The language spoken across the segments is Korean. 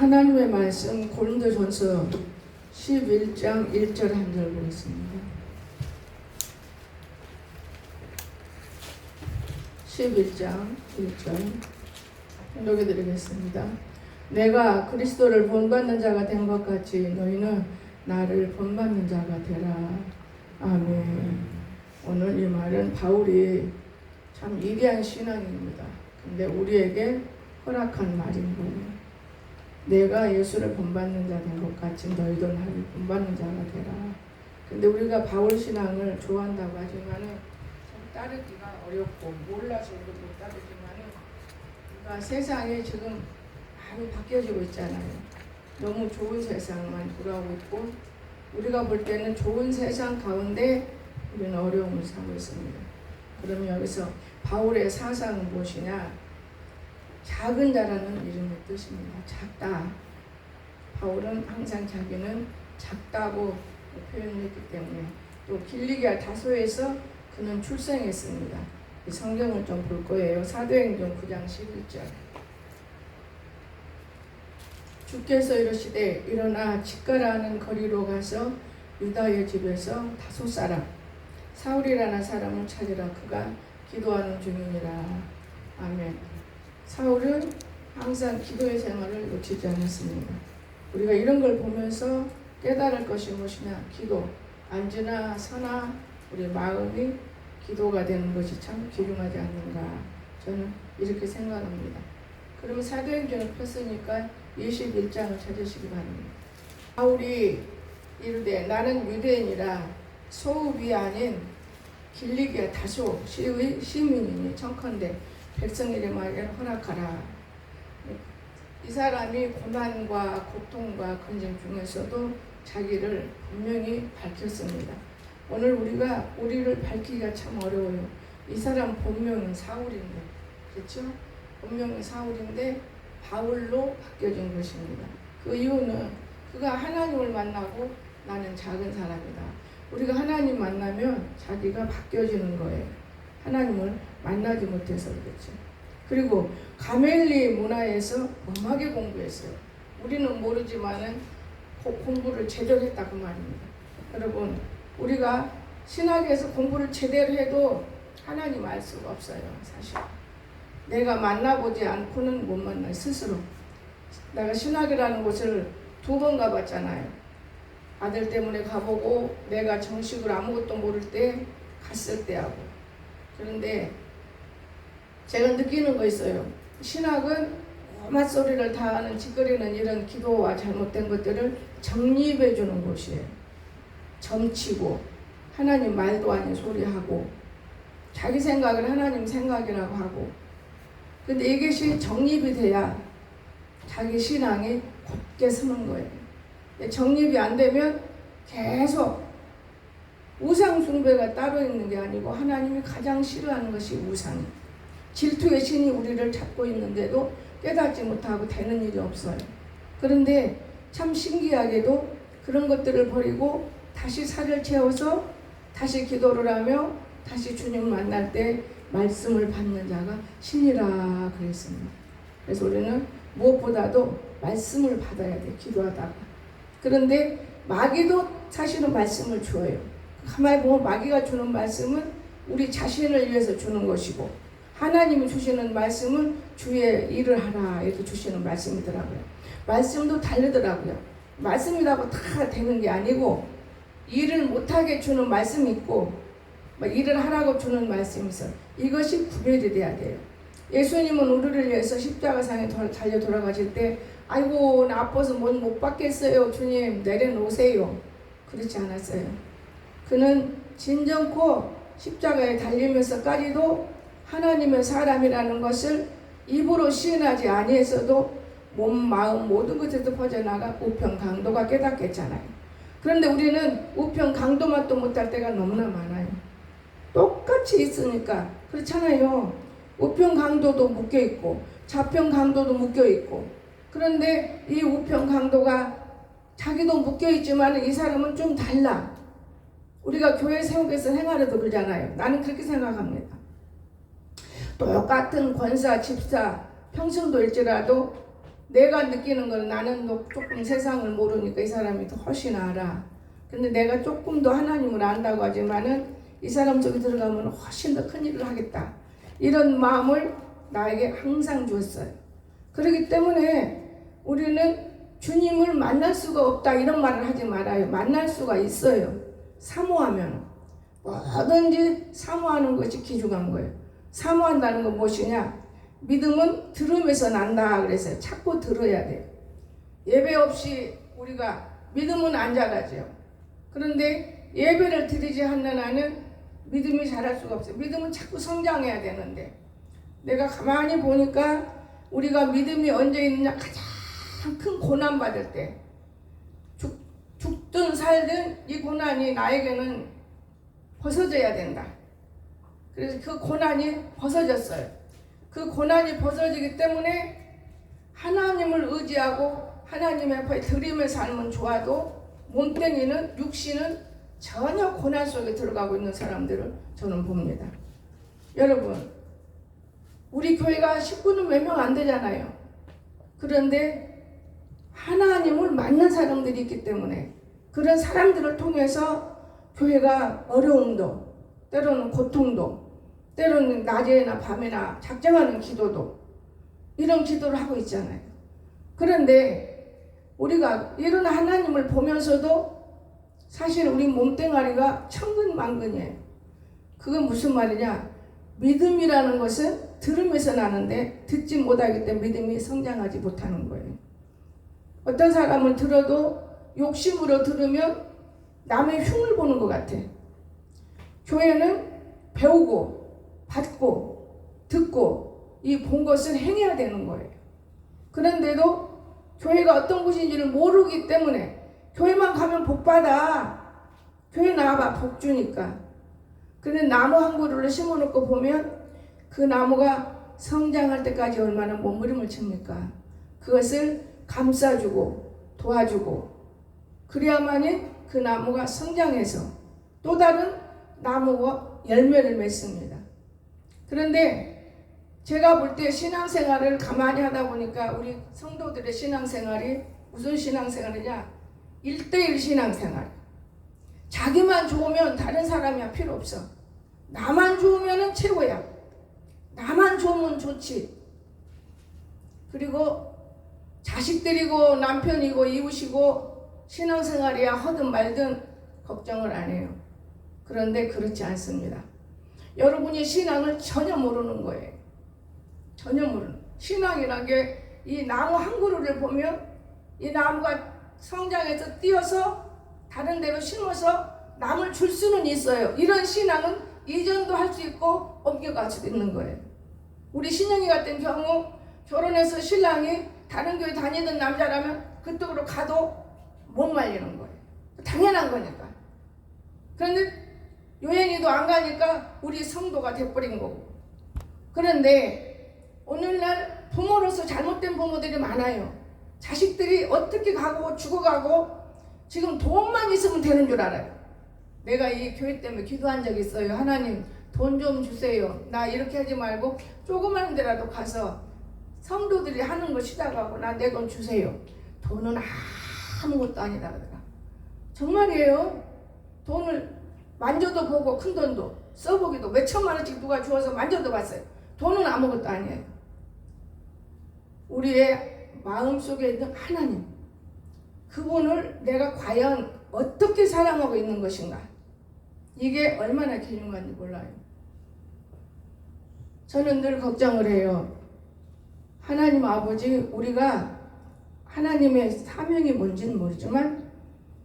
하나님의 말씀 고린도전서 11장 1절 한 절 보겠습니다. 11장 1절 읽어드리겠습니다. 내가 그리스도를 본받는 자가 된 것 같이 너희는 나를 본받는 자가 되라. 아멘. 오늘 이 말은 바울이 참 위대한 신앙입니다. 근데 우리에게 허락한 말인 거예요. 내가 예수를 본받는 자 된 것 같이 너희도 나를 본받는 자가 되라. 근데 우리가 바울 신앙을 좋아한다고 하지만은 참 따르기가 어렵고 몰라서 우리도 못 따르지만은 우리가 세상이 지금 많이 바뀌어지고 있잖아요. 너무 좋은 세상만 돌아오고 있고 우리가 볼 때는 좋은 세상 가운데 우리는 어려움을 사고 있습니다. 그러면 여기서 바울의 사상은 무엇이냐? 작은 자라는 이름의 뜻입니다. 작다. 바울은 항상 자기는 작다고 표현했기 때문에 또 길리기아 다소에서 그는 출생했습니다. 이 성경을 좀 볼 거예요. 사도행전 9장 11절. 주께서 이르시되 일어나 직가라는 거리로 가서 유다의 집에서 다소 사람 사울이라는 사람을 찾으라. 그가 기도하는 중이니라. 아멘. 사울은 항상 기도의 생활을 놓치지 않았습니다. 우리가 이런 걸 보면서 깨달을 것이 무엇이냐? 기도. 앉으나 서나 우리 마음이 기도가 되는 것이 참 귀중하지 않는가? 저는 이렇게 생각합니다. 그러면 사도행전을 폈으니까 21장을 찾으시기 바랍니다. 바울이 이르되 나는 유대인이라 소읍이 아닌 길리기아 다소 시의 시민이니 청컨대 백성에게 말하기를 허락하라. 이 사람이 고난과 고통과 근심 중에서도 자기를 분명히 밝혔습니다. 오늘 우리를 밝히기가 참 어려워요. 이 사람 본명은 사울인데, 그렇죠? 본명은 사울인데 바울로 바뀌어진 것입니다. 그 이유는 그가 하나님을 만나고 나는 작은 사람이다. 우리가 하나님 만나면 자기가 바뀌어지는 거예요. 하나님을 만나지 못해서 그렇죠. 그리고 가멜리 문화에서 엄하게 공부했어요. 우리는 모르지만은 공부를 제대로 했다 그 말입니다. 여러분, 우리가 신학에서 공부를 제대로 해도 하나님 알 수가 없어요. 사실 내가 만나보지 않고는 못 만나요. 스스로. 내가 신학이라는 곳을 2번 가봤잖아요. 아들 때문에 가보고 내가 정식으로 아무것도 모를 때 갔을 때하고. 그런데 제가 느끼는 거 있어요. 신학은 오만 소리를 다 하는 짓거리는 이런 기도와 잘못된 것들을 정립해 주는 곳이에요. 점치고 하나님 말도 아닌 소리하고 자기 생각을 하나님 생각이라고 하고. 근데 이것이 정립이 돼야 자기 신앙이 곧게 서는 거예요. 정립이 안 되면 계속 우상 숭배가 따로 있는 게 아니고 하나님이 가장 싫어하는 것이 우상이. 질투의 신이 우리를 잡고 있는데도 깨닫지 못하고 되는 일이 없어요. 그런데 참 신기하게도 그런 것들을 버리고 다시 살을 채워서 다시 기도를 하며 다시 주님 만날 때 말씀을 받는 자가 신이라 그랬습니다. 그래서 우리는 무엇보다도 말씀을 받아야 돼, 기도하다가. 그런데 마귀도 사실은 말씀을 줘요. 가만히 보면 마귀가 주는 말씀은 우리 자신을 위해서 주는 것이고 하나님이 주시는 말씀은 주의 일을 하라 이렇게 주시는 말씀이더라고요. 말씀도 다르더라고요. 말씀이라고 다 되는 게 아니고 일을 못하게 주는 말씀이 있고 일을 하라고 주는 말씀이 있어요. 이것이 구별이 돼야 돼요. 예수님은 우리를 위해서 십자가상에 달려 돌아가실 때 아이고 나 아파서 못 받겠어요. 주님 내려놓으세요. 그렇지 않았어요. 그는 진정코 십자가에 달리면서까지도 하나님의 사람이라는 것을 입으로 시인하지 아니했어도 몸, 마음 모든 것에서 퍼져나가 우편 강도가 깨닫겠잖아요. 그런데 우리는 우편 강도만 또 못할 때가 너무나 많아요. 똑같이 있으니까 그렇잖아요. 우편 강도도 묶여있고 좌편 강도도 묶여있고. 그런데 이 우편 강도가 자기도 묶여있지만 이 사람은 좀 달라. 우리가 교회 세우에서 생활해도 그러잖아요. 나는 그렇게 생각합니다. 똑같은 권사, 집사, 평신도일지라도 내가 느끼는 거는 나는 조금 세상을 모르니까 이 사람이 더 훨씬 알아. 근데 내가 조금 더 하나님을 안다고 하지만은 이 사람 속에 들어가면 훨씬 더 큰 일을 하겠다. 이런 마음을 나에게 항상 주었어요. 그렇기 때문에 우리는 주님을 만날 수가 없다 이런 말을 하지 말아요. 만날 수가 있어요. 사모하면. 뭐든지 사모하는 것이 귀중한 거예요. 사모한다는 건 무엇이냐? 믿음은 들음에서 난다 그랬어요. 자꾸 들어야 돼요. 예배 없이 우리가 믿음은 안 자라죠. 그런데 예배를 드리지 않는 한은 믿음이 자랄 수가 없어요. 믿음은 자꾸 성장해야 되는데 내가 가만히 보니까 우리가 믿음이 언제 있느냐? 가장 큰 고난 받을 때 죽든 살든 이 고난이 나에게는 벗어져야 된다. 그래서 그 고난이 벗어졌어요. 그 고난이 벗어지기 때문에 하나님을 의지하고 하나님 앞에 드림의 삶은 좋아도 몸뚱이는 육신은 전혀 고난 속에 들어가고 있는 사람들을 저는 봅니다. 여러분, 우리 교회가 식구는 몇 명 안 되잖아요. 그런데 하나님을 만난 사람들이 있기 때문에 그런 사람들을 통해서 교회가 어려움도 때로는 고통도 때로는 낮에나 밤에나 작정하는 기도도 이런 기도를 하고 있잖아요. 그런데 우리가 이런 하나님을 보면서도 사실 우리 몸뚱아리가 천근만근이에요. 그건 무슨 말이냐? 믿음이라는 것은 들으면서 나는데 듣지 못하기 때문에 믿음이 성장하지 못하는 거예요. 어떤 사람은 들어도 욕심으로 들으면 남의 흉을 보는 것 같아. 교회는 배우고 받고 듣고 이 본 것을 행해야 되는 거예요. 그런데도 교회가 어떤 곳인지를 모르기 때문에 교회만 가면 복 받아. 교회 나와봐 복 주니까. 근데 나무 한 그루를 심어놓고 보면 그 나무가 성장할 때까지 얼마나 몸부림을 칩니까? 그것을 감싸주고 도와주고 그래야만이 그 나무가 성장해서 또 다른 나무와 열매를 맺습니다. 그런데 제가 볼 때 신앙생활을 가만히 하다 보니까 우리 성도들의 신앙생활이 무슨 신앙생활이냐? 1:1 신앙생활. 자기만 좋으면 다른 사람이 필요 없어. 나만 좋으면 최고야. 나만 좋으면 좋지. 그리고 자식들이고 남편이고 이웃이고 신앙생활이야 하든 말든 걱정을 안 해요. 그런데 그렇지 않습니다. 여러분이 신앙을 전혀 모르는 거예요. 전혀 모르는. 신앙이란 게 이 나무 한 그루를 보면 이 나무가 성장해서 띄어서 다른 데로 심어서 남을 줄 수는 있어요. 이런 신앙은 이전도 할 수 있고 옮겨갈 수도 있는 거예요. 우리 신영이 같은 경우 결혼해서 신랑이 다른 교회 다니던 남자라면 그쪽으로 가도 못 말리는 거예요. 당연한 거니까. 그런데 여행이도 안 가니까 우리 성도가 돼버린 거고. 그런데 오늘날 부모로서 잘못된 부모들이 많아요. 자식들이 어떻게 가고 죽어가고 지금 돈만 있으면 되는 줄 알아요. 내가 이 교회 때문에 기도한 적이 있어요. 하나님 돈 좀 주세요. 나 이렇게 하지 말고 조그만 데라도 가서 성도들이 하는 거 시작하고 나 내 돈 주세요. 돈은 아무것도 아니다 그러더라. 정말이에요. 돈을 만져도 보고 큰 돈도 써보기도 몇 천만 원씩 누가 주어서 만져도 봤어요. 돈은 아무것도 아니에요. 우리의 마음속에 있는 하나님, 그분을 내가 과연 어떻게 사랑하고 있는 것인가, 이게 얼마나 귀중한지 몰라요. 저는 늘 걱정을 해요. 하나님 아버지, 우리가 하나님의 사명이 뭔지는 모르지만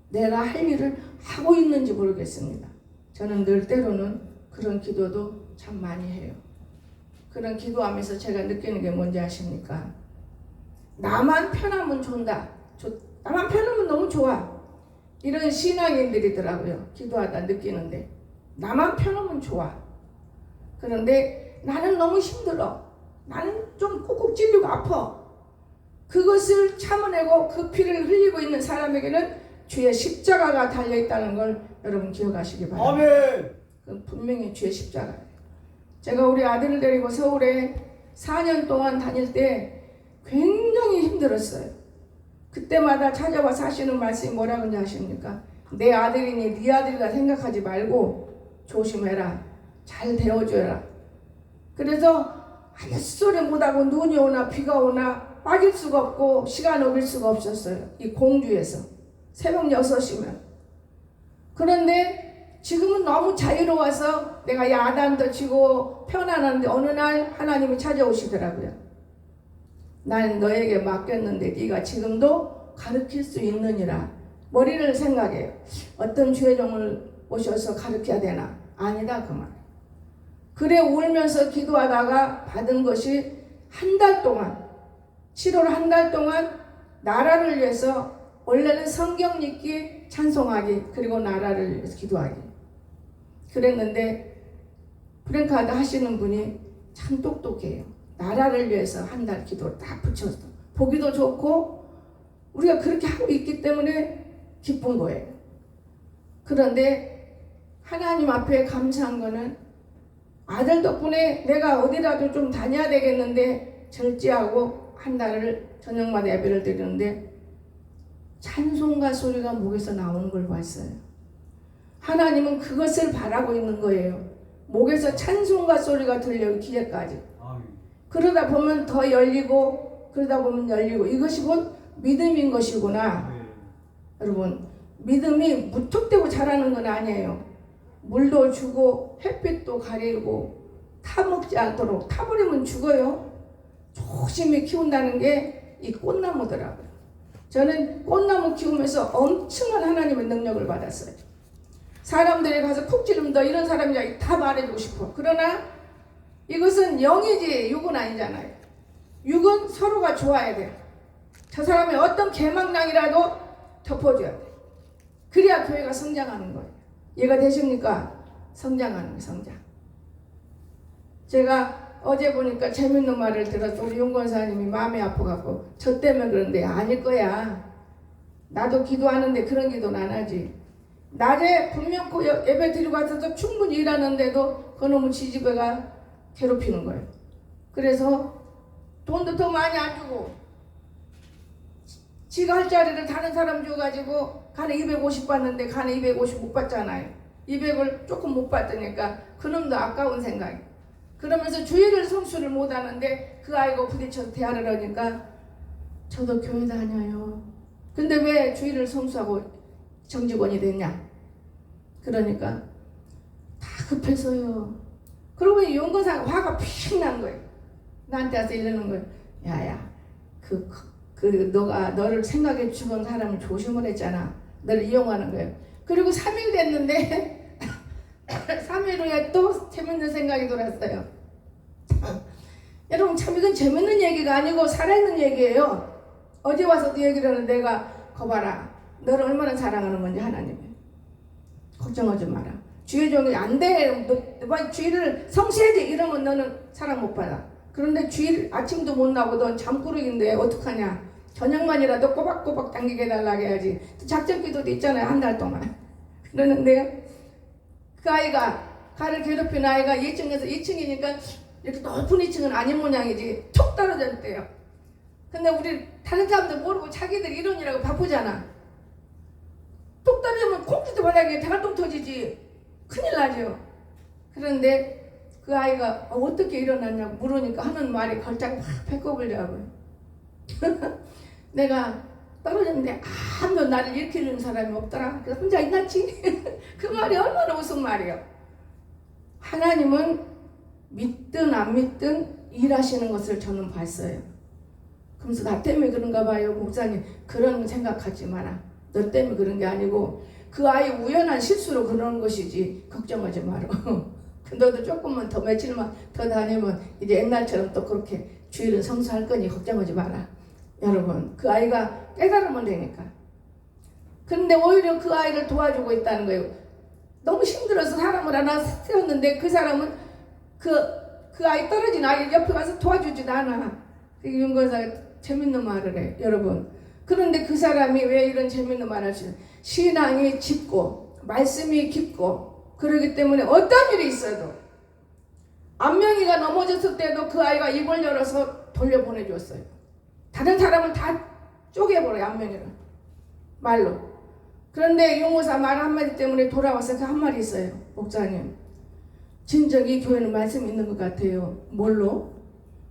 내가 할 일을 하고 있는지 모르겠습니다. 저는 늘 때로는 그런 기도도 참 많이 해요. 그런 기도하면서 제가 느끼는 게 뭔지 아십니까? 나만 편하면 좋다. 나만 편하면 너무 좋아. 이런 신앙인들이더라고요. 기도하다 느끼는데 나만 편하면 좋아. 그런데 나는 너무 힘들어. 나는 좀 꾹꾹 찔리고 아파. 그것을 참아내고 그 피를 흘리고 있는 사람에게는 주의 십자가가 달려있다는 걸 여러분 기억하시기 바랍니다. 아멘. 그 분명히 주의 십자가예요. 제가 우리 아들을 데리고 서울에 4년 동안 다닐 때 굉장히 힘들었어요. 그때마다 찾아와서 하시는 말씀이 뭐라고 하십니까? 내 아들이니 네 아들이라 생각하지 말고 조심해라. 잘 대어줘라. 그래서 햇소리 못하고 눈이 오나 비가 오나 빠질 수가 없고 시간 어길 수가 없었어요. 이 공주에서 새벽 6시면. 그런데 지금은 너무 자유로워서 내가 야단도 치고 편안한데 어느 날 하나님이 찾아오시더라고요. 난 너에게 맡겼는데 네가 지금도 가르칠 수 있느니라. 머리를 생각해요. 어떤 주의종을 모셔서 가르쳐야 되나? 아니다 그 말. 그래 울면서 기도하다가 받은 것이 한 달 동안, 7월 한 달 동안 나라를 위해서, 원래는 성경 읽기, 찬송하기, 그리고 나라를 위해서 기도하기 그랬는데, 프랭카드 하시는 분이 참 똑똑해요. 나라를 위해서 한 달 기도를 딱 붙여서 보기도 좋고 우리가 그렇게 하고 있기 때문에 기쁜 거예요. 그런데 하나님 앞에 감사한 거는 아들 덕분에 내가 어디라도 좀 다녀야 되겠는데 절제하고 한 달을 저녁마다 예배를 드리는데 찬송가 소리가 목에서 나오는 걸 봤어요. 하나님은 그것을 바라고 있는 거예요. 목에서 찬송가 소리가 들려요. 기회까지. 그러다 보면 더 열리고 그러다 보면 열리고, 이것이 곧 믿음인 것이구나. 여러분, 믿음이 무턱대고 자라는 건 아니에요. 물도 주고 햇빛도 가리고 타먹지 않도록, 타버리면 죽어요. 조심히 키운다는 게 이 꽃나무더라고요. 저는 꽃나무 키우면서 엄청난 하나님의 능력을 받았어요. 사람들이 가서 쿡 찌르면 너 이런 사람이야 다 말해주고 싶어. 그러나 이것은 영이지 육은 아니잖아요. 육은 서로가 좋아야 돼요. 저 사람이 어떤 개망랑이라도 덮어줘야 돼. 그래야 교회가 성장하는 거예요. 이해가 되십니까? 성장하는 거예요. 성장. 제가 어제 보니까 재밌는 말을 들어서 우리 윤권사님이 마음이 아파갖고 저 때문에 그런데 아닐 거야. 나도 기도하는데 그런 기도는 안 하지. 낮에 분명 예배 드리고 와서 충분히 일하는데도 그놈의 지지배가 괴롭히는 거예요. 그래서 돈도 더 많이 안 주고 지가 할 자리를 다른 사람 줘가지고 간에 250 받는데 간에 250 못 받잖아요. 200을 조금 못 받으니까 그놈도 아까운 생각이. 그러면서 주일을 성수를 못 하는데 그 아이가 부딪혀서 대화를 하니까 저도 교회 다녀요. 근데 왜 주일을 성수하고 정직원이 됐냐? 그러니까 다 급해서요. 그러고 윤건사가 화가 픽 난 거예요. 나한테 와서 이러는 거예요. 야야, 너가 너를 생각해 주는 사람을 조심을 했잖아. 너를 이용하는 거예요. 그리고 3일 됐는데 3일 후에 또 재밌는 생각이 들었어요. 여러분, 참 이건 재밌는 얘기가 아니고 살아있는 얘기예요. 어제 와서도 얘기를 하는데 내가 거봐라. 너를 얼마나 사랑하는 건지 하나님이. 걱정하지 마라. 주의 종이 안 돼. 너 주일을 성수해야지 이러면 너는 사랑 못 받아. 그런데 주일 아침도 못 나고 넌 잠꾸러기인데 어떡하냐. 저녁만이라도 꼬박꼬박 당기게 해달라고 해야지. 작전 기도도 있잖아요. 한 달 동안. 그러는데 그 아이가 가를 괴롭힌 아이가 2층에서 2층이니까 이렇게 높은 2층은 아닌 모양이지 툭 떨어졌대요. 근데 우리 다른 사람들 모르고 자기들 이론이라고 바쁘잖아. 뚝 떨어지면 콩지도 바닥에 대갈통 터지지. 큰일 나죠. 그런데 그 아이가 어떻게 일어났냐고 물으니까 하는 말이 걸작 확 배꼽을 잡아요. 내가 떨어졌는데 아무도 나를 일으키는 사람이 없더라. 그래서 혼자 있났지. 그 말이 얼마나 웃은 말이에요. 하나님은 믿든 안 믿든 일하시는 것을 저는 봤어요. 그러면서 나 때문에 그런가 봐요. 목사님, 그런 생각하지 마라. 너 때문에 그런 게 아니고 그 아이 우연한 실수로 그러는 것이지 걱정하지 마라. 너도 조금만 더 며칠만 더 다니면 이제 옛날처럼 또 그렇게 주일은 성수할 거니 걱정하지 마라. 여러분, 그 아이가 깨달으면 되니까. 그런데 오히려 그 아이를 도와주고 있다는 거예요. 너무 힘들어서 사람을 하나 세웠는데 그 사람은 그 아이 떨어진 아이 옆에 가서 도와주지도 않아. 윤건사가 재밌는 말을 해, 여러분. 그런데 그 사람이 왜 이런 재밌는 말을 하시냐? 신앙이 짙고 말씀이 깊고 그러기 때문에 어떤 일이 있어도 안명이가 넘어졌을 때도 그 아이가 입을 열어서 돌려보내줬어요. 다른 사람은 다 쪼개버려요. 안면이를 말로. 그런데 용호사 말 한마디 때문에 돌아와서 그 한마디 있어요. 목사님, 진정 이 교회는 말씀이 있는 것 같아요. 뭘로?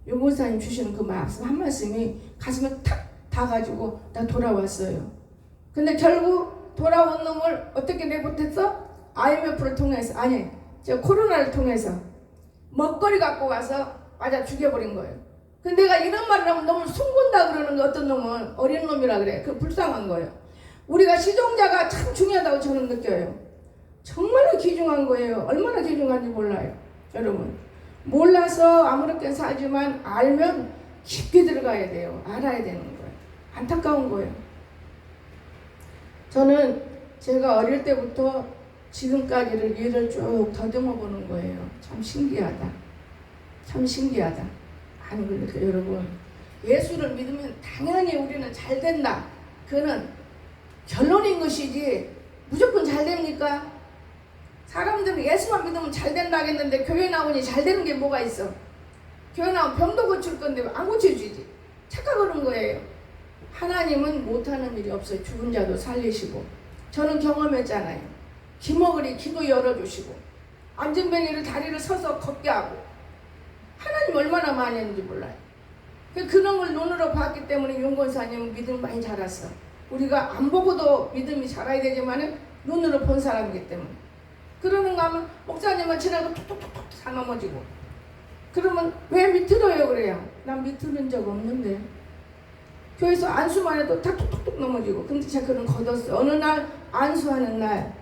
용호사님 주시는 그 말씀 한 말씀이 가슴에 탁 닿아가지고 나 돌아왔어요. 근데 결국 돌아온 놈을 어떻게 내보냈어? IMF를 통해서, 아니 저 코로나를 통해서 먹거리 갖고 와서 맞아 죽여버린 거예요. 근데 내가 이런 말을 하면 너무 숨군다 그러는 거, 어떤 놈은 어린 놈이라 그래. 그 불쌍한 거예요. 우리가 시종자가 참 중요하다고 저는 느껴요. 정말로 귀중한 거예요. 얼마나 귀중한지 몰라요. 여러분, 몰라서 아무렇게 살지만 알면 깊게 들어가야 돼요. 알아야 되는 거예요. 안타까운 거예요. 저는 제가 어릴 때부터 지금까지를 일을 쭉 더듬어 보는 거예요. 참 신기하다. 참 신기하다. 아니, 그러니까 여러분, 예수를 믿으면 당연히 우리는 잘 된다. 그거는 결론인 것이지 무조건 잘 됩니까? 사람들은 예수만 믿으면 잘 된다 하겠는데 교회 나오니 잘 되는 게 뭐가 있어? 교회 나오면 병도 고칠 건데 안 고쳐주지. 착각하는 거예요. 하나님은 못하는 일이 없어요. 죽은 자도 살리시고. 저는 경험했잖아요. 기머거리 기도 열어주시고 안전뱅이를 다리를 서서 걷게 하고. 하나님 얼마나 많이 했는지 몰라요. 그런 걸 눈으로 봤기 때문에 용권사님은 믿음 많이 자랐어. 우리가 안 보고도 믿음이 자라야 되지만 눈으로 본 사람이기 때문에. 그러는가 하면 목사님은 지나고 툭툭툭툭 다 넘어지고. 그러면 왜 밑으로요 그래요? 난 밑으는 적 없는데. 교회에서 안수만 해도 다 툭툭툭 넘어지고. 근데 제가 그런 걷었어요. 어느 날 안수하는 날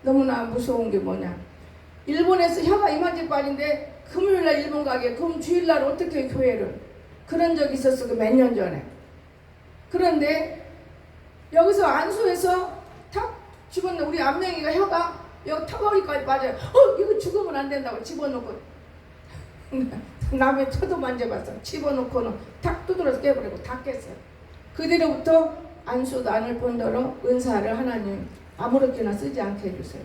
너무나 무서운 게 뭐냐. 일본에서 혀가 이만큼 빠진데 금요일날 일본 가게. 그럼 주일날 어떻게 교회를. 그런 적이 있었어. 그 몇 년 전에. 그런데 여기서 안수해서 탁 집어넣어. 우리 안명이가 혀가 여기 턱걸이까지 빠져요. 이거 죽으면 안 된다고 집어넣고. 남의 터도 만져봤어. 집어넣고는 탁 두드려서 깨버리고 다 깼어요. 그 뒤로부터 안수도 안을 본더러 은사를 하나님 아무렇게나 쓰지 않게 해주세요.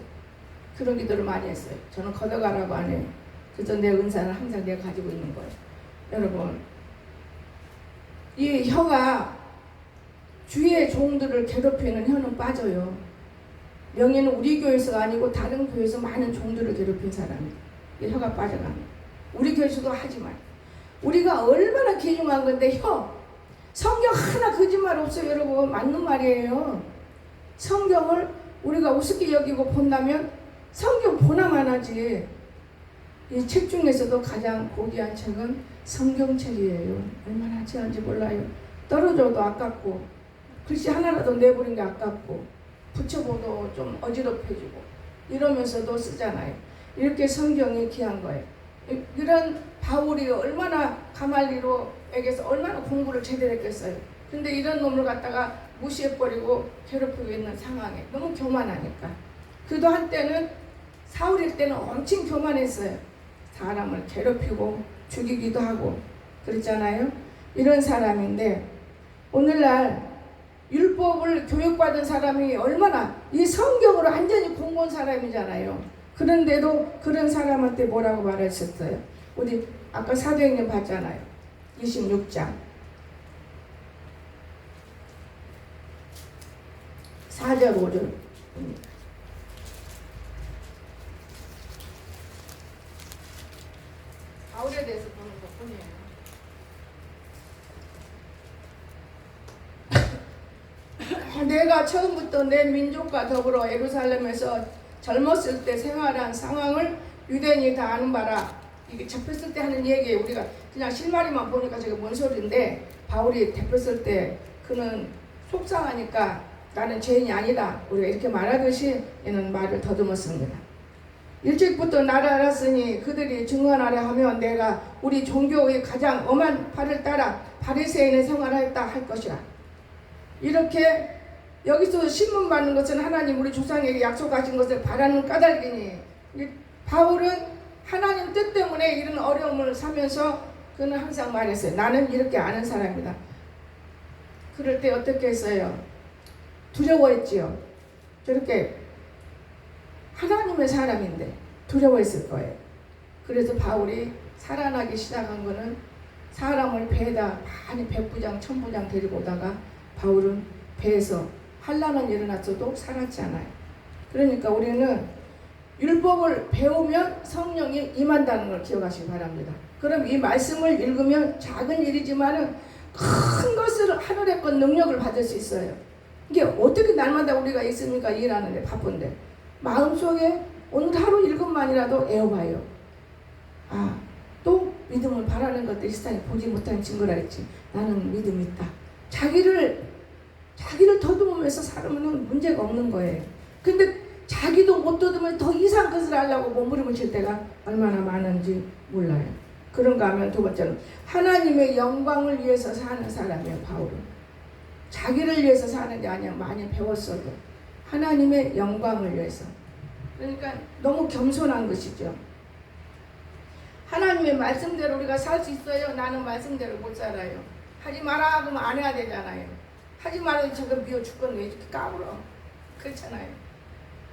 그런 기도를 많이 했어요. 저는 걷어가라고 안 해요. 그래서 내 은사는 항상 내가 가지고 있는 거예요. 여러분, 이 혀가 주의 종들을 괴롭히는 혀는 빠져요. 명예는 우리 교회에서가 아니고 다른 교회에서 많은 종들을 괴롭힌 사람이에요. 혀가 빠져갑니다. 우리 교회에서도 하지만 우리가 얼마나 귀중한 건데 혀. 성경 하나 거짓말 없어요. 여러분, 맞는 말이에요. 성경을 우리가 우습게 여기고 본다면 성경 보나만 하지. 이 책 중에서도 가장 고귀한 책은 성경책이에요. 얼마나 귀한지 몰라요. 떨어져도 아깝고 글씨 하나라도 내버린 게 아깝고 붙여보도 좀 어지럽혀지고 이러면서도 쓰잖아요. 이렇게 성경이 귀한 거예요. 이런 바울이 얼마나 가말리로에게서 얼마나 공부를 제대로 했겠어요. 근데 이런 놈을 갖다가 무시해버리고 괴롭히고 있는 상황에 너무 교만하니까. 그도 한때는 사울일 때는 엄청 교만했어요. 사람을 괴롭히고 죽이기도 하고 그랬잖아요. 이런 사람인데 오늘날 율법을 교육받은 사람이 얼마나 이 성경으로 완전히 공부한 사람이잖아요. 그런데도 그런 사람한테 뭐라고 말하셨어요? 우리 아까 사도행전 봤잖아요. 26장 4절 5절 바울에 대해서 보는 것뿐이에요. 내가 처음부터 내 민족과 더불어 예루살렘에서 젊었을 때 생활한 상황을 유대인이 다 아는 바라. 이게 잡혔을 때 하는 얘기예요. 우리가 그냥 실마리만 보니까 저게 뭔 소리인데 바울이 잡혔을 때 그는 속상하니까 나는 죄인이 아니다. 우리가 이렇게 말하듯이 얘는 말을 더듬었습니다. 일찍부터 나를 알았으니 그들이 증언하려 하면 내가 우리 종교의 가장 엄한 바를 따라 바리새인의 생활하였다 할 것이라. 이렇게 여기서 신문 받는 것은 하나님 우리 조상에게 약속하신 것을 바라는 까닭이니 바울은 하나님 뜻 때문에 이런 어려움을 사면서 그는 항상 말했어요. 나는 이렇게 아는 사람이다. 그럴 때 어떻게 했어요? 두려워했지요. 저렇게 하나님의 사람인데 두려워했을 거예요. 그래서 바울이 살아나기 시작한 거는 사람을 배에다 많이 백부장 천부장 데리고 오다가 바울은 배에서 환난은 일어났어도 살았잖아요. 그러니까 우리는 율법을 배우면 성령이 임한다는 걸 기억하시기 바랍니다. 그럼 이 말씀을 읽으면 작은 일이지만은 큰 것을 하늘의 것 능력을 받을 수 있어요. 이게 어떻게 날마다 우리가 있습니까? 일하는데 바쁜데 마음속에 오늘 하루 읽음만이라도 애워봐요. 또 믿음을 바라는 것들이 세상에 보지 못하는 증거라 했지. 나는 믿음이 있다. 자기를 더듬으면서 살으면 문제가 없는 거예요. 근데 자기도 못 더듬으면 더 이상한 것을 하려고 몸부림칠 때가 얼마나 많은지 몰라요. 그런가 하면 두 번째는 하나님의 영광을 위해서 사는 사람이에요. 바울은 자기를 위해서 사는 게 아니야. 많이 배웠어도 하나님의 영광을 위해서. 그러니까 너무 겸손한 것이죠. 하나님의 말씀대로 우리가 살 수 있어요? 나는 말씀대로 못 살아요. 하지 마라 그러면 안 해야 되잖아요. 하지 말아도 저거 미워 죽겠네. 왜 이렇게 까불어. 그렇잖아요.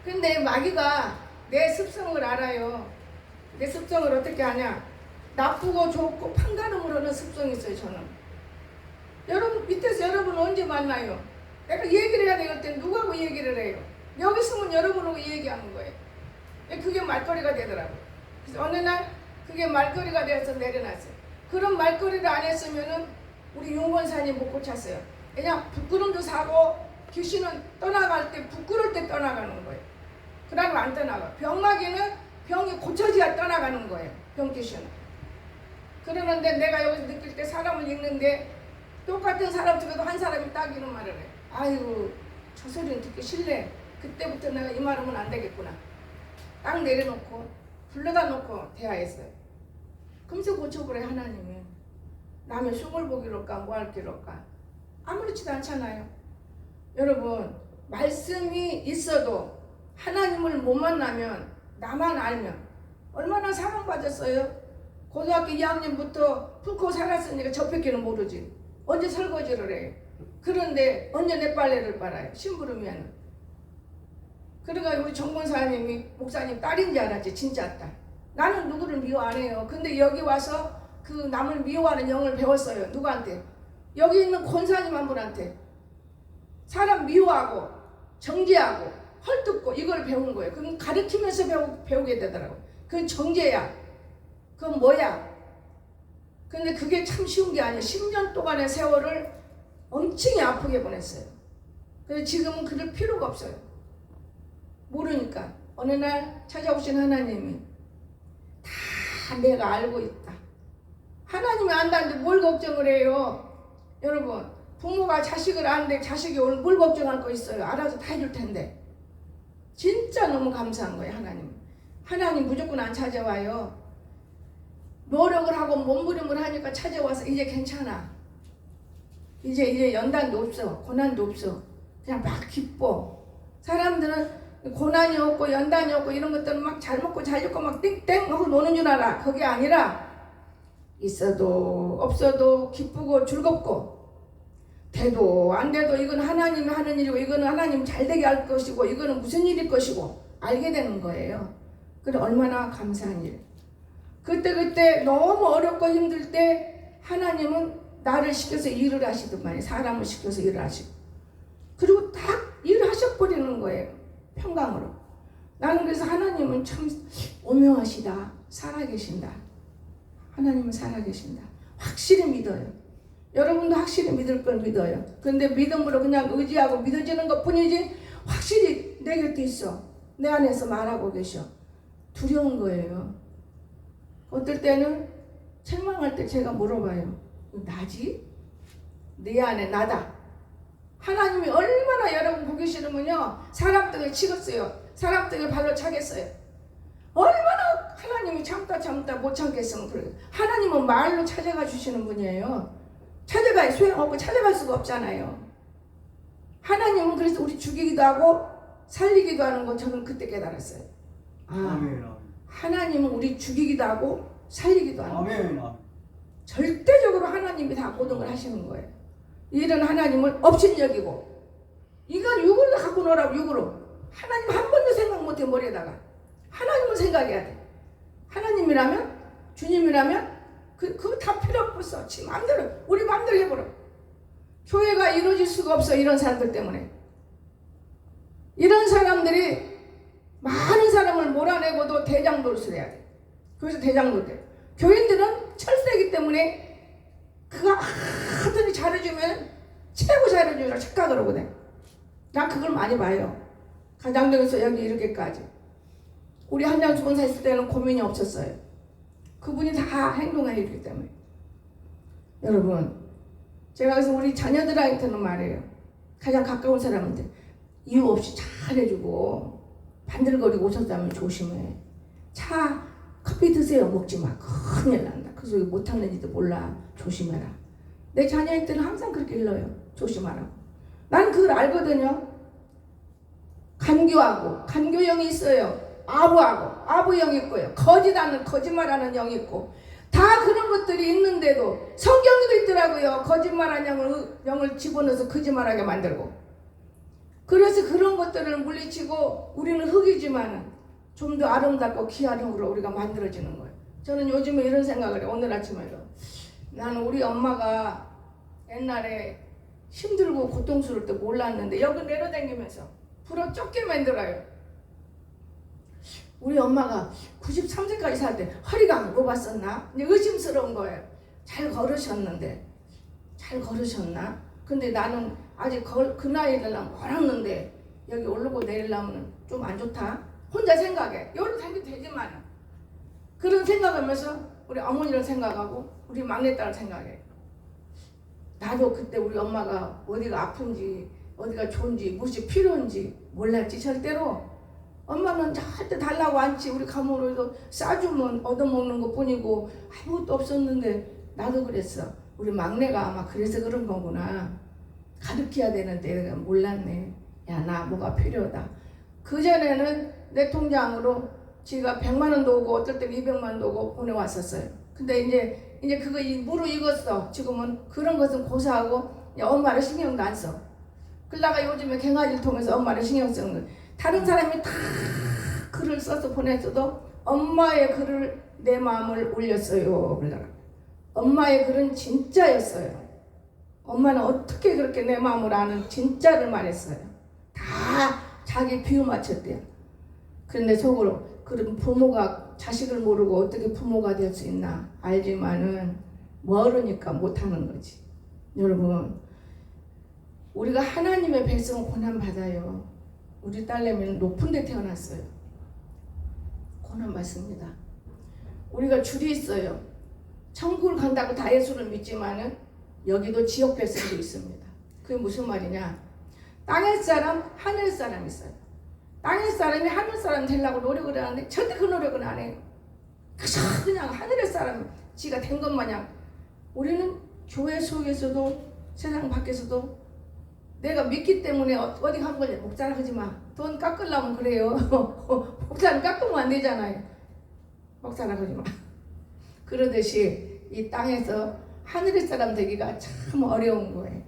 근데 마귀가 내 습성을 알아요. 내 습성을 어떻게 하냐. 나쁘고 좋고 판가름으로는 습성이 있어요. 저는. 여러분 밑에서 여러분 언제 만나요? 내가 얘기를 해야 될 때 누구하고 얘기를 해요? 여기 있으면 여러분하고 얘기하는 거예요. 그게 말거리가 되더라고요. 그래서 어느 날 그게 말거리가 되어서 내려놨어요. 그런 말거리를 안 했으면은 우리 용건사님 못 고쳤어요. 그냥 부끄럼도 사고 귀신은 떠나갈 때 부끄러울 때 떠나가는 거예요. 그러면 안 떠나가. 병마귀는 병이 고쳐져야 떠나가는 거예요. 병귀신은. 그러는데 내가 여기서 느낄 때 사람을 읽는데 똑같은 사람 중에도 한 사람이 딱 이런 말을 해. 아이고 저 소리는 듣기 싫네. 그때부터 내가 이 말 하면 안 되겠구나. 딱 내려놓고 불러다 놓고 대화했어요. 금세 고쳐버려요. 하나님이. 남의 흉을 보기로까 뭐 할 기로까 아무렇지도 않잖아요. 여러분 말씀이 있어도 하나님을 못 만나면 나만 알면 얼마나 사랑받았어요. 고등학교 2학년부터 풀고 살았으니까 저밖에는 모르지. 언제 설거지를 해요. 그런데 언제 내 빨래를 빨아요. 심부름이면. 그러니까 우리 정권사님이 목사님 딸인 줄 알았지. 진짜 딸. 나는 누구를 미워 안 해요. 근데 여기 와서 그 남을 미워하는 영을 배웠어요. 누구한테? 여기 있는 권사님 한 분한테. 사람 미워하고 정죄하고 헐뜯고 이걸 배운 거예요. 그건 가르치면서 배우게 되더라고. 그건 정죄야. 그건 뭐야? 근데 그게 참 쉬운 게 아니에요. 10년 동안의 세월을 엄청 아프게 보냈어요. 그래서 지금은 그럴 필요가 없어요. 모르니까. 어느 날 찾아오신 하나님이 다 내가 알고 있다. 하나님이 안다는데 뭘 걱정을 해요? 여러분 부모가 자식을 아는데 자식이 오늘 뭘 걱정할 거 있어요? 알아서 다 해줄 텐데. 진짜 너무 감사한 거예요. 하나님 무조건 안 찾아와요. 노력을 하고 몸부림을 하니까 찾아와서 이제 괜찮아. 이제 연단도 없어. 고난도 없어. 그냥 막 기뻐. 사람들은 고난이 없고 연단이 없고 이런 것들은 막 잘 먹고 잘 입고 막 땡땡 하고 노는 줄 알아. 그게 아니라 있어도 없어도 기쁘고 즐겁고 돼도 안 돼도 이건 하나님이 하는 일이고 이거는 하나님 잘 되게 할 것이고 이거는 무슨 일일 것이고 알게 되는 거예요. 그래 얼마나 감사한 일. 그때 너무 어렵고 힘들 때 하나님은 나를 시켜서 일을 하시더만 사람을 시켜서 일을 하시고 그리고 딱 일을 하셔버리는 거예요. 평강으로. 나는 그래서 하나님은 참 오묘하시다. 살아계신다. 하나님은 살아계신다. 확실히 믿어요. 여러분도 확실히 믿을 건 믿어요. 그런데 믿음으로 그냥 의지하고 믿어지는 것 뿐이지 확실히 내 곁에 있어. 내 안에서 말하고 계셔. 두려운 거예요. 어떨 때는 책망할 때 제가 물어봐요. 나지? 내 안에 나다. 하나님이 얼마나 여러분 보기 싫으면요. 사람 등을 치겠어요. 사람 등을 발로 차겠어요. 얼마나 하나님이 참다 못 참겠으면 그래요. 하나님은 말로 찾아가 주시는 분이에요. 찾아가야 소용없고 찾아갈 수가 없잖아요. 하나님은 그래서 우리 죽이기도 하고 살리기도 하는 거 저는 그때 깨달았어요. 하나님은 우리 죽이기도 하고 살리기도 하는 거예요. 절대적으로 하나님이 다 모든 걸 하시는 거예요. 이런 하나님을 업신여기고 이건 육으로 갖고 놀라고 육으로 하나님 한 번도 생각 못해 머리에다가 하나님을 생각해야 돼. 하나님이라면 주님이라면 그거 다 필요 없어. 지 마음대로 우리 마음대로 해보라. 교회가 이루어질 수가 없어. 이런 사람들 때문에. 이런 사람들이 많은 사람을 몰아내고도 대장 노릇을 해야 돼. 그래서 대장 노릇. 교인들은 철새이기 때문에 그가 하더니 잘해주면 최고 잘해주라 착각을 하거든. 난 그걸 많이 봐요. 가장동에서 여기 이렇게까지. 우리 한장수 권사 있을 때는 고민이 없었어요. 그분이 다 행동해 주기 때문에. 여러분, 제가 그래서 우리 자녀들한테는 말해요. 가장 가까운 사람한테 이유 없이 잘해주고 반들거리고 오셨다면 조심해. 차 커피 드세요. 먹지 마. 큰일 난다. 그 소리 못하는지도 몰라. 조심해라. 내 자녀한테는 항상 그렇게 일러요. 조심하라고. 난 그걸 알거든요. 간교하고 간교형이 있어요. 아부형 있고요. 거짓말하는 영이 있고 다 그런 것들이 있는데도 성경에도 있더라고요. 거짓말하는 영을 집어넣어서 거짓말하게 만들고. 그래서 그런 것들을 물리치고 우리는 흙이지만 좀 더 아름답고 귀한 흙으로 우리가 만들어지는 거예요. 저는 요즘에 이런 생각을 해요. 오늘 아침에도 나는 우리 엄마가 옛날에 힘들고 고통스러울 때 몰랐는데 여기 내려다니면서 불어 좁게 만들어요. 우리 엄마가 93세까지 살 때 허리가 안 굽었었나? 의심스러운 거예요. 잘 걸으셨나? 근데 나는 아직 그 나이를 멀었는데 여기 오르고 내리려면 좀 안 좋다. 혼자 생각해. 여기로 다니도 되지만 그런 생각하면서 우리 어머니를 생각하고 우리 막내딸을 생각해. 나도 그때 우리 엄마가 어디가 아픈지 어디가 좋은지 무엇이 필요한지 몰랐지. 절대로 엄마는 절대 달라고 않지. 우리 가문으로도 싸주면 얻어먹는 것 뿐이고 아무것도 없었는데 나도 그랬어. 우리 막내가 아마 그래서 그런 거구나. 가르쳐야 되는데 내가 몰랐네. 야, 나 뭐가 필요하다. 그전에는 내 통장으로 지가 100만 원도 오고 어떨 때 200만 원도 오고 보내왔었어요. 근데 이제 그거 무르익었어. 지금은 그런 것은 고사하고 엄마를 신경도 안 써. 그러다가 요즘에 갱아지를 통해서 엄마를 신경 쓰는 거예요. 다른 사람이 다 글을 써서 보냈어도 엄마의 글을 내 마음을 울렸어요. 그러다가 엄마의 글은 진짜였어요. 엄마는 어떻게 그렇게 내 마음을 아는 진짜를 말했어요. 다 자기 비유 맞췄대요. 그런데 속으로 그런 부모가 자식을 모르고 어떻게 부모가 될 수 있나 알지만은 모르니까 못하는 거지. 여러분, 우리가 하나님의 백성은 고난받아요. 우리 딸내미는 높은 데 태어났어요. 고난받습니다. 우리가 줄이 있어요. 천국을 간다고 다 예수를 믿지만은 여기도 지옥 백성도 있습니다. 그게 무슨 말이냐? 땅의 사람, 하늘 사람 있어요. 땅의 사람이 하늘 사람 되려고 노력을 하는데 절대 그 노력은 안 해요. 그냥 하늘의 사람 지가 된 것 마냥. 우리는 교회 속에서도 세상 밖에서도 내가 믿기 때문에 어디 간 거냐. 목자라 하지 마. 돈 깎으려면 그래요. 목자는 깎으면 안 되잖아요. 목자라 하지 마. 그러듯이 이 땅에서 하늘의 사람 되기가 참 어려운 거예요.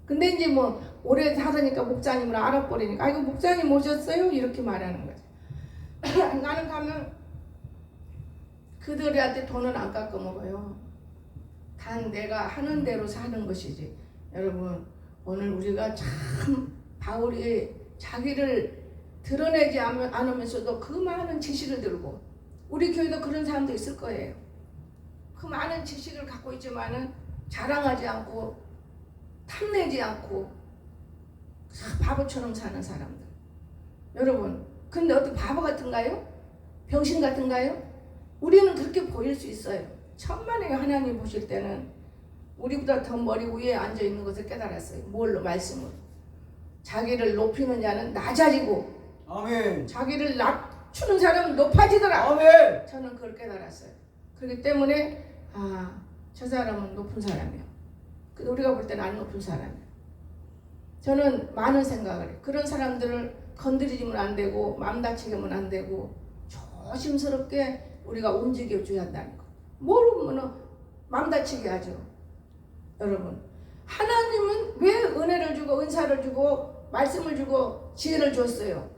근데 이제 뭐 오래 살으니까 목자님을 알아버리니까 아이고 목자님 오셨어요? 이렇게 말하는 거죠. 나는 가면 그들한테 돈은 안 깎아 먹어요. 단 내가 하는 대로 사는 것이지. 여러분, 오늘 우리가 참 바울이 자기를 드러내지 않으면서도 그 많은 지식을 들고, 우리 교회도 그런 사람도 있을 거예요. 그 많은 지식을 갖고 있지만은 자랑하지 않고 탐내지 않고 바보처럼 사는 사람들. 여러분, 근데 어떻게 바보 같은가요? 병신 같은가요? 우리는 그렇게 보일 수 있어요. 천만에 하나님 보실 때는 우리보다 더 머리 위에 앉아있는 것을 깨달았어요. 뭘로? 말씀으로. 자기를 높이는 자는 낮아지고, 아멘. 자기를 낮추는 사람은 높아지더라. 아멘. 저는 그걸 깨달았어요. 그렇기 때문에 저 사람은 높은 사람이에요. 우리가 볼 때는 안 높은 사람이에요. 저는 많은 생각을 해요. 그런 사람들을 건드리지면 안 되고 마음 다치게 하면 안 되고 조심스럽게 우리가 움직여줘야 한다는 거. 모르면 마음 다치게 하죠. 여러분, 하나님은 왜 은혜를 주고 은사를 주고 말씀을 주고 지혜를 줬어요?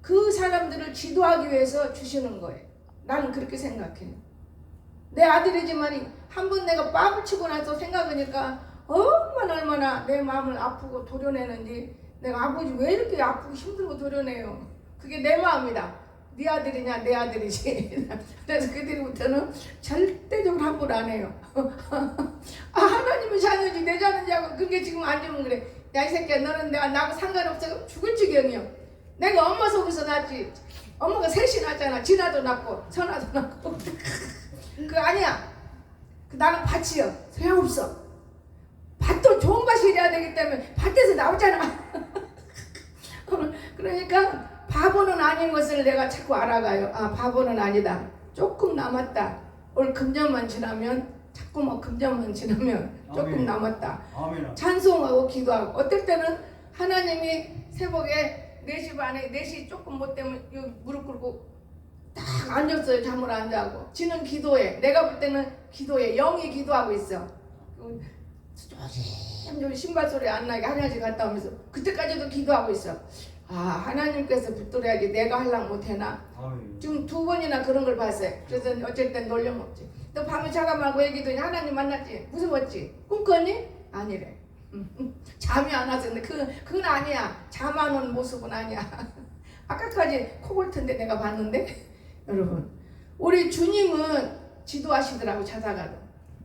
그 사람들을 지도하기 위해서 주시는 거예요. 나는 그렇게 생각해요. 내 아들이지만 한 번 내가 빡을 치고 나서 생각하니까 얼마나 내 마음을 아프고 도려내는지. 내가 아버지 왜 이렇게 아프고 힘들고 도려내요. 그게 내 마음이다. 네 아들이냐 내 아들이지. 그래서 그때부터는 절대적으로 함부로 안 해요. 아, 하나님의 자녀지 내 자녀냐고. 그게 지금 안 주면 그래. 야 이 새끼야 너는 내가 나하고 상관없어. 죽을 지경이요. 내가 엄마 속에서 낳았지. 엄마가 셋이 낳았잖아. 진아도 낳고 선아도 낳고. 그거 아니야. 나는 밭이요. 소용없어. 밭도 좋은 밭이 돼야 되기 때문에 밭에서 나오잖아. 그러니까 바보는 아닌 것을 내가 자꾸 알아가요. 아, 바보는 아니다. 조금 남았다. 올 금년만 지나면, 자꾸 뭐 금년만 지나면 조금 아멘. 남았다. 아멘. 찬송하고 기도하고. 어떨 때는 하나님이 새벽에 4시 반에 4시 조금 못 되면 무릎 꿇고 딱 앉았어요. 잠을 안 자고. 지는 기도해. 내가 볼 때는 기도해. 영이 기도하고 있어. 조심 신발 소리 안 나게 화장실 갔다 오면서 그때까지도 기도하고 있어. 아, 하나님께서 붙들어야지 내가 하려면 못해나. 지금 2번이나 그런 걸 봤어요. 그래서 어쩔 땐 놀려먹지. 또 밤에 자가 말고 얘기더니 하나님 만났지. 무서웠지? 꿈꿨니? 아니래. 잠이 안 와서. 근데 그건 아니야. 잠 안 온 모습은 아니야. 아까까지 코골 텐데 내가 봤는데. 여러분, 우리 주님은 지도하시더라고, 자다가도.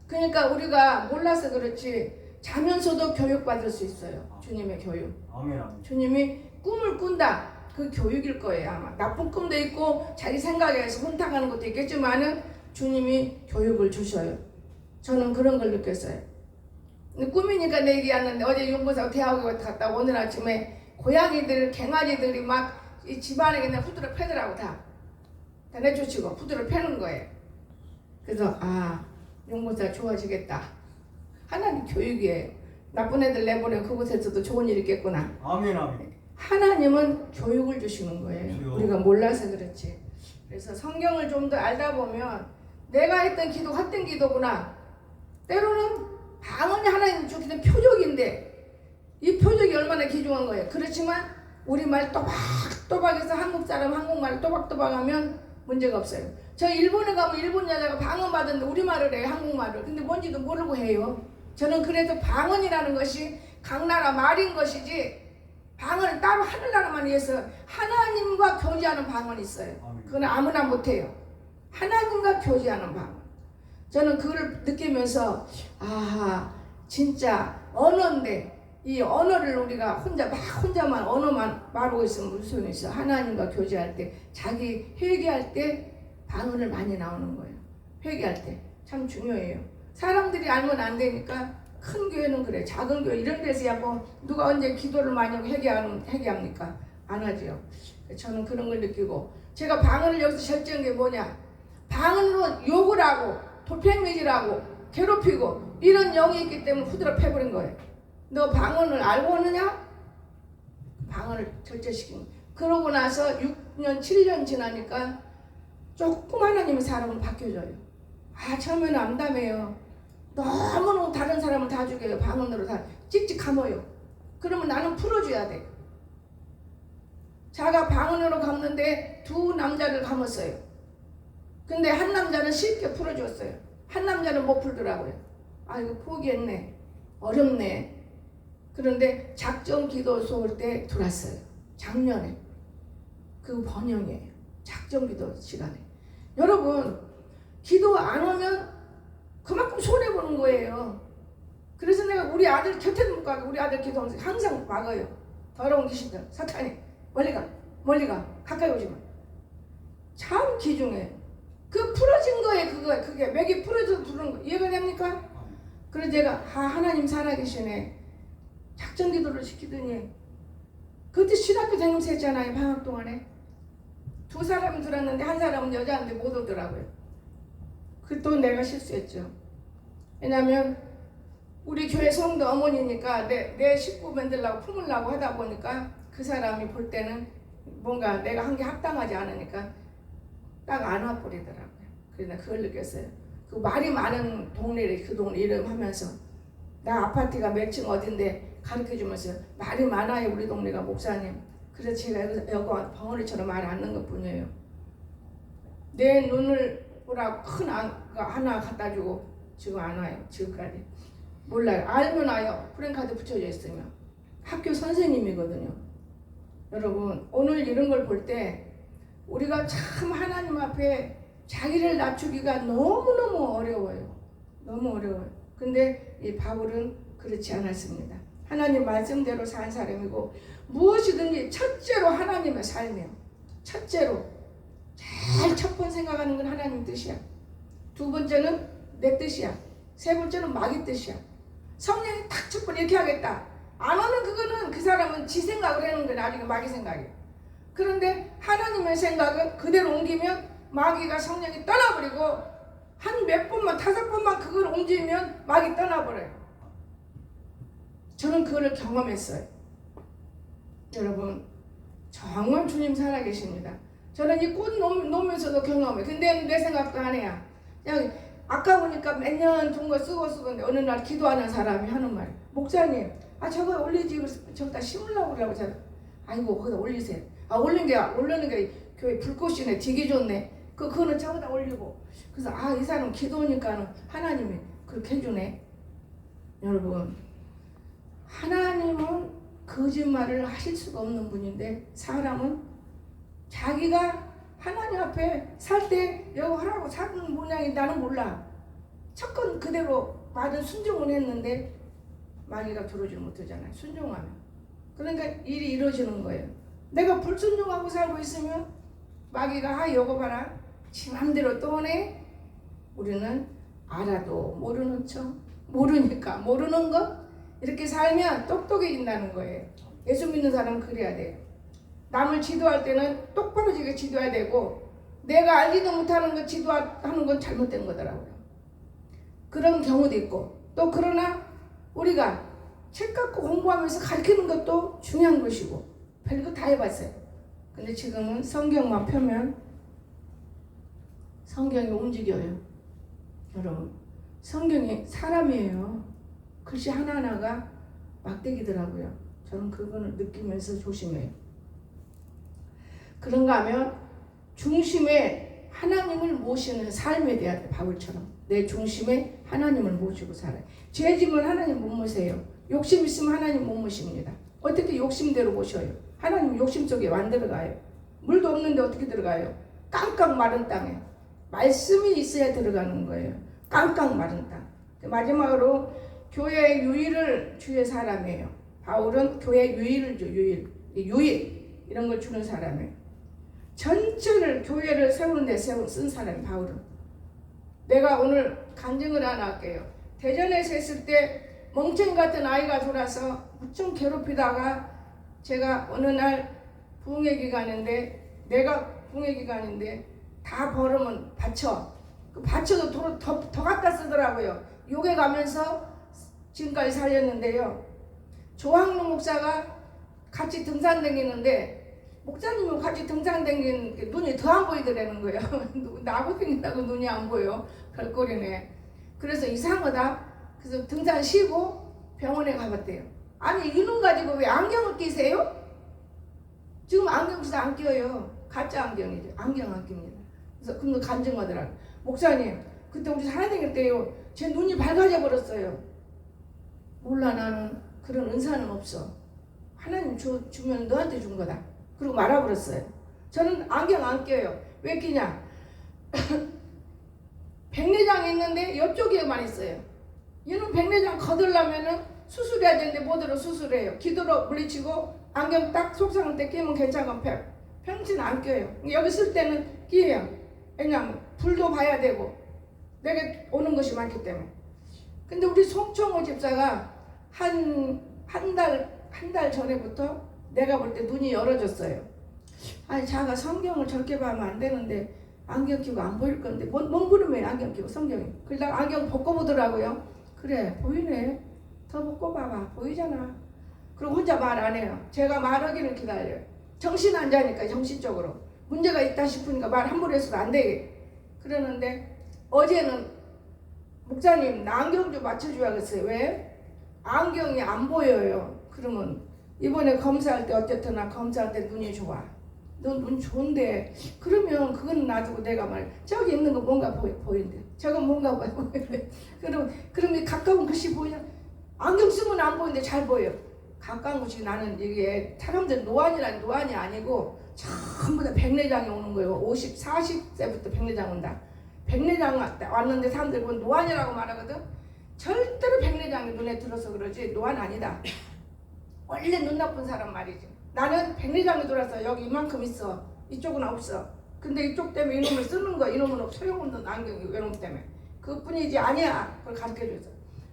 그러니까 우리가 몰라서 그렇지 자면서도 교육받을 수 있어요. 주님의 교육. 아멘. 주님이 꿈을 꾼다. 그 교육일 거예요. 아마 나쁜 꿈도 있고 자기 생각에 의해서 혼탁하는 것도 있겠지만은 주님이 교육을 주셔요. 저는 그런 걸 느꼈어요. 근데 꿈이니까 내 얘기하는데 어제 용보사고 대학에 갔다 오늘 아침에 고양이들, 갱아지들이 막 이 집안에 그냥 후드를 패더라고. 다 내쫓이고 후드를 패는 거예요. 그래서 아, 용보사 좋아지겠다. 하나님 교육이에요. 나쁜 애들 내보내 그곳에서도 좋은 일이 있겠구나. 아멘. 아멘. 하나님은 교육을 주시는 거예요. 그렇죠. 우리가 몰라서 그렇지. 그래서 성경을 좀 더 알다 보면 내가 했던 기도 헛된 기도구나. 때로는 방언이 하나님 주기는 표적인데 이 표적이 얼마나 귀중한 거예요. 그렇지만 우리말 또박또박해서 한국 사람 한국말 또박또박하면 문제가 없어요. 저 일본에 가면 일본 여자가 방언 받았는데 우리말을 해요. 한국말을. 근데 뭔지도 모르고 해요. 저는 그래도 방언이라는 것이 각 나라 말인 것이지 방언을 따로 하늘나라만 위해서 하나님과 교제하는 방언이 있어요. 그건 아무나 못해요. 하나님과 교제하는 방언. 저는 그걸 느끼면서 아, 진짜 언어인데 이 언어를 우리가 혼자만 언어만 말하고 있으면 무슨 소용이 있어. 하나님과 교제할 때 자기 회개할 때 방언을 많이 나오는 거예요. 회개할 때 참 중요해요. 사람들이 알면 안 되니까 큰 교회는 그래. 작은 교회 이런 데서야 뭐 누가 언제 기도를 많이 하고 회개합니까? 안 하죠. 저는 그런 걸 느끼고 제가 방언을 여기서 결정한 게 뭐냐. 방언으로 욕을 하고 돌팽매질하고 괴롭히고 이런 영이 있기 때문에 후드려 패버린 거예요. 너 방언을 알고 오느냐? 방언을 절제시킨 거예요. 그러고 나서 6년 7년 지나니까 조금 하나님의 사람은 바뀌어져요. 아, 처음에는 암담해요. 너무너무 다른 사람을 다 죽여요. 방언으로 다 찍찍 감아요. 그러면 나는 풀어줘야 돼. 자가 방언으로 감는데 2 남자를 감았어요. 근데 한 남자는 쉽게 풀어줬어요. 한 남자는 못 풀더라고요. 아, 이거 포기했네. 어렵네. 그런데 작정 기도 수업 때 들어왔어요. 작년에. 그 번영이에요. 작정 기도 시간에. 여러분, 기도 안 오면 그만큼 손해보는 거예요. 그래서 내가 우리 아들 곁에도 못 가고 우리 아들 기도하면서 항상 막아요. 더러운 귀신들, 사탄이 멀리 가, 가까이 오지 마. 참 귀중해. 그 풀어진 거에 그게 맥이 풀어져서 부르는 거 이해가 됩니까? 그래서 제가 하나님 살아계시네. 작전 기도를 시키더니 그때 신학교 다니면서 했잖아요. 방학 동안에 2 사람이 들었는데 한 사람은 여자인데 못 오더라고요. 그 또 내가 실수했죠. 왜냐면 우리 교회 성도 어머니니까 내 식구 만들려고 품으려고 하다 보니까 그 사람이 볼 때는 뭔가 내가 한 게 합당하지 않으니까 딱 안 와버리더라고요. 그래서 그걸 느꼈어요. 그 말이 많은 동네를 그 동네 이름 하면서 나 아파트가 몇 층 어딘데 가르쳐주면서 말이 많아요. 우리 동네가 목사님. 그래서 제가 여기 벙어리처럼 말 않는 것 뿐이에요. 내 눈을 보라고 큰 거 하나 갖다 주고 지금 안 와요. 지금까지. 몰라요. 알면 와요. 프랭카드 붙여져 있으면. 학교 선생님이거든요. 여러분, 오늘 이런 걸 볼 때 우리가 참 하나님 앞에 자기를 낮추기가 너무너무 어려워요. 너무 어려워요. 근데 이 바울은 그렇지 않았습니다. 하나님 말씀대로 산 사람이고 무엇이든지 첫째로 하나님의 삶이에요. 첫째로 제일 첫 번 생각하는 건 하나님 뜻이야. 두 번째는 내 뜻이야. 세 번째는 마귀 뜻이야. 성령이 딱 첫 번 이렇게 하겠다. 안 하면 그거는 그 사람은 지 생각을 해놓은 게 나중에 마귀 생각이에요. 그런데 하나님의 생각은 그대로 옮기면 마귀가 성령이 떠나버리고 한 몇 번만 5번만 그걸 옮기면 마귀 떠나버려요. 저는 그거를 경험했어요. 여러분 정말 주님 살아계십니다. 저는 이 꽃 놓으면서도 경험해. 근데 내 생각도 안 해요. 그냥 아까 보니까 몇 년 둔 거 쓰고 어느 날 기도하는 사람이 하는 말, 목사님 저거 올리지 저기다 심으려고 그러고 저 아이고 거기다 올리세요. 올리는 게 교회 불꽃이네. 되게 좋네. 그거는 저기다 올리고. 그래서 이 사람 기도하니까는 하나님이 그렇게 해주네. 여러분 하나님은 거짓말을 하실 수가 없는 분인데 사람은 자기가 하나님 앞에 살 때 여기 하라고 사는 모양이 나는 몰라. 첫건 그대로 말은 순종을 했는데 마귀가 들어오지 못하잖아요. 순종하면. 그러니까 일이 이루어지는 거예요. 내가 불순종하고 살고 있으면 마귀가 요거 봐라. 지 맘대로 떠네. 우리는 알아도 모르는 척. 모르니까 모르는 것. 이렇게 살면 똑똑해진다는 거예요. 예수 믿는 사람은 그래야 돼요. 남을 지도할 때는 똑바로 지도해야 되고 내가 알지도 못하는 거 지도하는 건 잘못된 거더라고요. 그런 경우도 있고 또 그러나 우리가 책 갖고 공부하면서 가르치는 것도 중요한 것이고 별거 다 해봤어요. 근데 지금은 성경만 펴면 성경이 움직여요. 여러분 성경이 사람이에요. 글씨 하나하나가 막대기더라고요. 저는 그거를 느끼면서 조심해요. 그런가 하면 중심에 하나님을 모시는 삶에 대한 바울처럼 내 중심에 하나님을 모시고 살아요. 죄지면 하나님 못 모세요. 욕심 있으면 하나님 못 모십니다. 어떻게 욕심대로 모셔요? 하나님 욕심 속에 안 들어가요. 물도 없는데 어떻게 들어가요? 깡깡 마른 땅에 말씀이 있어야 들어가는 거예요. 깡깡 마른 땅. 마지막으로 교회의 유일을 주의 사람이에요. 바울은 교회의 유일을 줘. 유일 이런 걸 주는 사람이에요. 전체를 교회를 세우는 데 쓴 사람이 바울은. 내가 오늘 간증을 하나 할게요. 대전에서 했을 때 멍청이 같은 아이가 돌아서 무척 괴롭히다가 제가 어느 날 부흥회 기간인데 내가 부흥회 기간인데 다 벌으면 바쳐. 그 바쳐도 더 갖다 쓰더라고요. 요게 가면서 지금까지 살렸는데요. 조항로 목사가 같이 등산 다니는데 목사님은 같이 등산 다니는 눈이 더 안 보이더라는 거예요. 나하고 다닌다고 눈이 안 보여. 별꼴이네. 그래서 이상하다. 그래서 등산 쉬고 병원에 가봤대요. 아니 이 눈 가지고 왜 안경을 끼세요? 지금 안경 쓰다 안 끼어요. 가짜 안경이죠. 안경 안 낍니다. 그래서 그거 간증하더라고요. 목사님 그때 우리 살아야 되겠대요. 제 눈이 밝아져 버렸어요. 몰라 나는 그런 은사는 없어. 하나님 주면 너한테 준 거다. 그리고 말아버렸어요. 저는 안경 안 껴요. 왜 끼냐? 백내장이 있는데 이쪽에만 있어요. 얘는 백내장 거들려면은 수술해야 되는데 뭐대로 수술해요. 기도로 물리치고 안경 딱 속상할 때 끼면 괜찮은 평소는 안 껴요. 여기 쓸 때는 끼요. 왜냐면 불도 봐야 되고 내게 오는 것이 많기 때문에. 근데 우리 송청호 집사가 한 달 전에부터 내가 볼 때 눈이 열어졌어요. 아니 자가 성경을 저렇게 보면 안 되는데 안경 끼고 안 보일 건데 뭔 부름에 안경 끼고 성경이. 그러다가 안경 벗고 보더라고요. 그래 보이네. 더 벗고 봐봐. 보이잖아. 그리고 혼자 말 안 해요. 제가 말하기를 기다려요. 정신 안 자니까 정신적으로. 문제가 있다 싶으니까 말 함부로 해서도 안 되게. 그러는데 어제는 목사님 나 안경 좀 맞춰줘야겠어요. 왜? 안경이 안 보여요. 그러면 이번에 검사할 때 어쨌거나 검사할 때 눈이 좋아. 너 눈 좋은데 그러면 그건 놔두고 내가 말 저기 있는 거 뭔가 보인대. 저건 뭔가 보인대. 그럼 가까운 글씨 보여? 안경 쓰면 안 보이는데 잘 보여. 가까운 곳이 나는 이게 사람들 노안이 아니고 전부 다 백내장이 오는 거예요. 40세부터 백내장 온다. 백내장 왔는데 사람들 그건 노안이라고 말하거든. 절대로 백내장이 눈에 들어서 그러지 노안 아니다. 원래 눈 나쁜 사람 말이지. 나는 백내장이 돌아서 여기 이만큼 있어. 이쪽은 없어. 근데 이쪽 때문에 이놈을 쓰는 거야. 이놈은 소용없는 안경이 이놈 때문에. 그뿐이지 아니야. 그걸 가르쳐줘서.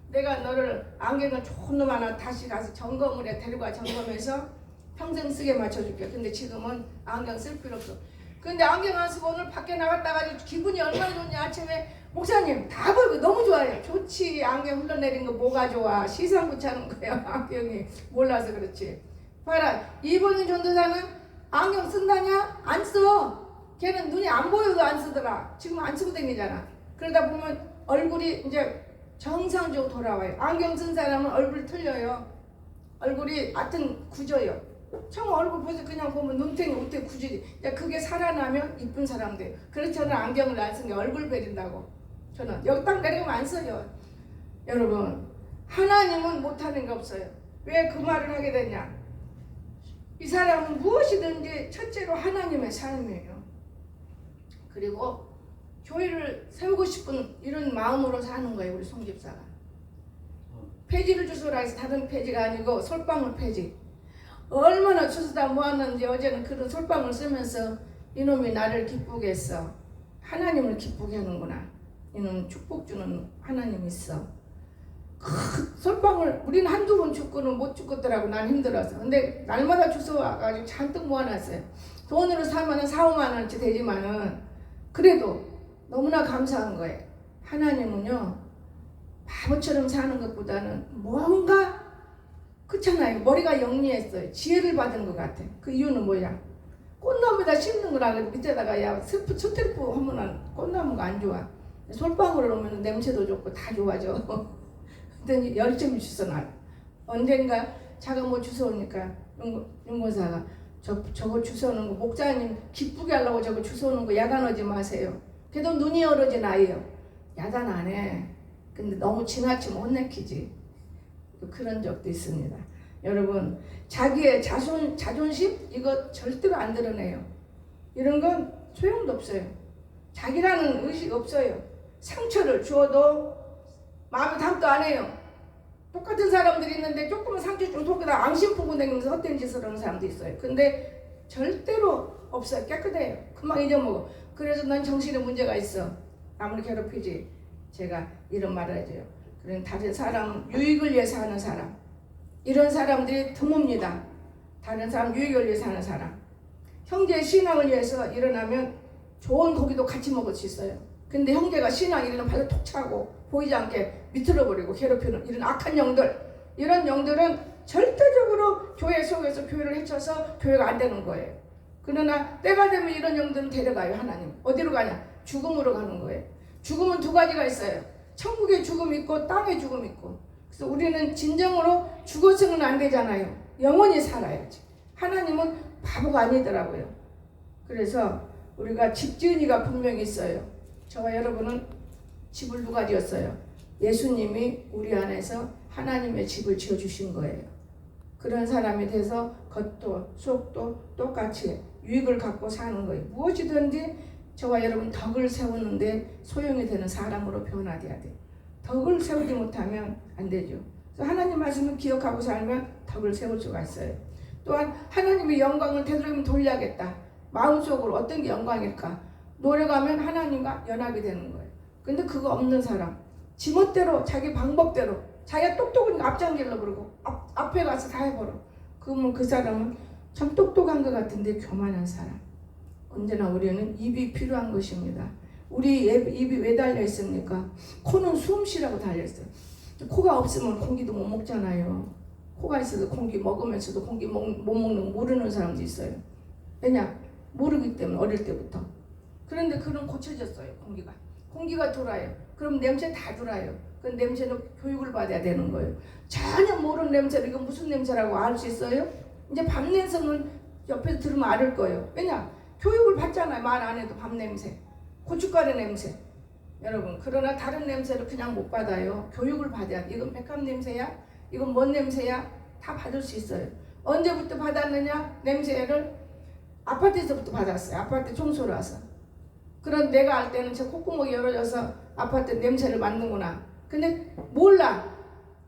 내가 너를 안경을 좋은 놈 하나 다시 가서 점검을 해. 데려가 점검해서 평생 쓰게 맞춰줄게. 근데 지금은 안경 쓸 필요 없어. 근데 안경 안 쓰고 오늘 밖에 나갔다가 기분이 얼마나 좋냐. 아침에 목사님 다 보이고 너무 좋아요. 좋지. 안경 흘러내린 거 뭐가 좋아. 시상부차는 거야. 안경이 몰라서 그렇지. 봐라. 이번인 전도사는 안경 쓴다냐? 안 써. 걔는 눈이 안 보여도 안 쓰더라. 지금 안 쓰고 다니잖아. 그러다 보면 얼굴이 이제 정상적으로 돌아와요. 안경 쓴 사람은 얼굴이 틀려요. 얼굴이 하여튼 굳어요. 처음 얼굴 보서 그냥 보면 눈탱이 어떻게 굳지. 그게 살아나면 이쁜 사람 돼요. 그래서 저는 안경을 안 쓴 게 얼굴 베린다고. 저는 여기 딱 내려가면 안 써요. 여러분 하나님은 못하는 게 없어요. 왜 그 말을 하게 되냐. 이 사람은 무엇이든지 첫째로 하나님의 삶이에요. 그리고 교회를 세우고 싶은 이런 마음으로 사는 거예요. 우리 송 집사가. 폐지를 주소라 해서 다른 폐지가 아니고 솔방울 폐지. 얼마나 주소다 모았는지 어제는 그런 솔방울 쓰면서 이놈이 나를 기쁘게 했어. 하나님을 기쁘게 하는구나. 이놈 축복 주는 하나님이 있어. 솔방울 우리는 한두 번 죽고는 못 죽겠더라고. 난 힘들어서. 근데 날마다 주워 와가지고 잔뜩 모아놨어요. 돈으로 사면은 4, 5만 원치 되지만은 그래도 너무나 감사한 거예요. 하나님은요 바보처럼 사는 것보다는 뭔가 그렇잖아요. 머리가 영리했어요. 지혜를 받은 것 같아. 그 이유는 뭐야? 꽃나무에다 심는 거라 그래도 밑에다가 야 스태프 하면 꽃나무가 안 좋아. 솔방울을 넣으면 냄새도 좋고 다 좋아져. 그랬더니 열정이 주워 나. 언젠가 자가 뭐 주워오니까 윤고사가 저거 주워오는 거 목사님 기쁘게 하려고 저거 주워오는 거 야단하지 마세요. 그래도 눈이 어려진 아이요. 야단 안 해. 근데 너무 지나치면 혼내키지. 그런 적도 있습니다. 여러분 자기의 자존심 이거 절대로 안 드러내요. 이런 건 소용도 없어요. 자기라는 의식 없어요. 상처를 주어도 마음에 담도 안 해요. 똑같은 사람들이 있는데 조금만 상처 좀 속에다 앙심 품고 다니면서 헛된 짓을 하는 사람도 있어요. 근데 절대로 없어요. 깨끗해요. 금방 잊어먹어. 그래서 난 정신에 문제가 있어. 남을 괴롭히지. 제가 이런 말을 해줘요. 그런 다른 사람 유익을 위해서 하는 사람. 이런 사람들이 드뭅니다. 다른 사람 유익을 위해서 하는 사람. 형제의 신앙을 위해서 일어나면 좋은 고기도 같이 먹을 수 있어요. 근데 형제가 신앙 일어나면 발로 톡 차고 보이지 않게 밑으로 버리고 괴롭히는 이런 악한 영들. 이런 영들은 절대적으로 교회 속에서 교회를 해쳐서 교회가 안 되는 거예요. 그러나 때가 되면 이런 영들은 데려가요. 하나님. 어디로 가냐? 죽음으로 가는 거예요. 죽음은 두 가지가 있어요. 천국의 죽음이 있고 땅의 죽음이 있고. 그래서 우리는 진정으로 죽어서는 안 되잖아요. 영원히 살아야지. 하나님은 바보가 아니더라고요. 그래서 우리가 집 지은이가 분명히 있어요. 저와 여러분은 집을 누가 지었어요? 예수님이 우리 안에서 하나님의 집을 지어주신 거예요. 그런 사람이 돼서 겉도 속도 똑같이 유익을 갖고 사는 거예요. 무엇이든지 저와 여러분 덕을 세우는데 소용이 되는 사람으로 변화돼야 돼요. 덕을 세우지 못하면 안 되죠. 그래서 하나님 말씀을 기억하고 살면 덕을 세울 수가 있어요. 또한 하나님의 영광을 되도록이면 돌려야겠다. 마음속으로 어떤 게 영광일까? 노력하면 하나님과 연합이 되는 거예요. 근데 그거 없는 사람, 지멋대로 자기 방법대로 자기가 똑똑하니까 앞장질러 그러고 앞에 가서 다 해버려. 그러면 그 사람은 참 똑똑한 것 같은데 교만한 사람. 언제나 우리는 입이 필요한 것입니다. 우리 입이 왜 달려 있습니까? 코는 숨 쉬라고 달려 있어요. 코가 없으면 공기도 못 먹잖아요. 코가 있어도 공기 먹으면서도 공기 못 먹는 거 모르는 사람도 있어요. 왜냐? 모르기 때문에 어릴 때부터. 그런데 그런 고쳐졌어요. 공기가 돌아요. 그럼 냄새 다 돌아요. 그 냄새는 교육을 받아야 되는 거예요. 전혀 모르는 냄새를 이거 무슨 냄새라고 알 수 있어요? 이제 밤 냄새는 옆에서 들으면 알을 거예요. 왜냐? 교육을 받잖아요. 말 안 해도 밥 냄새, 고춧가루 냄새. 여러분, 그러나 다른 냄새를 그냥 못 받아요. 교육을 받아야 돼. 이건 백합 냄새야? 이건 뭔 냄새야? 다 받을 수 있어요. 언제부터 받았느냐? 냄새를 아파트에서부터 받았어요. 아파트 청소를 와서. 그런 내가 알 때는 저 콧구멍이 열어져서 아파트 냄새를 맡는구나. 근데 몰라.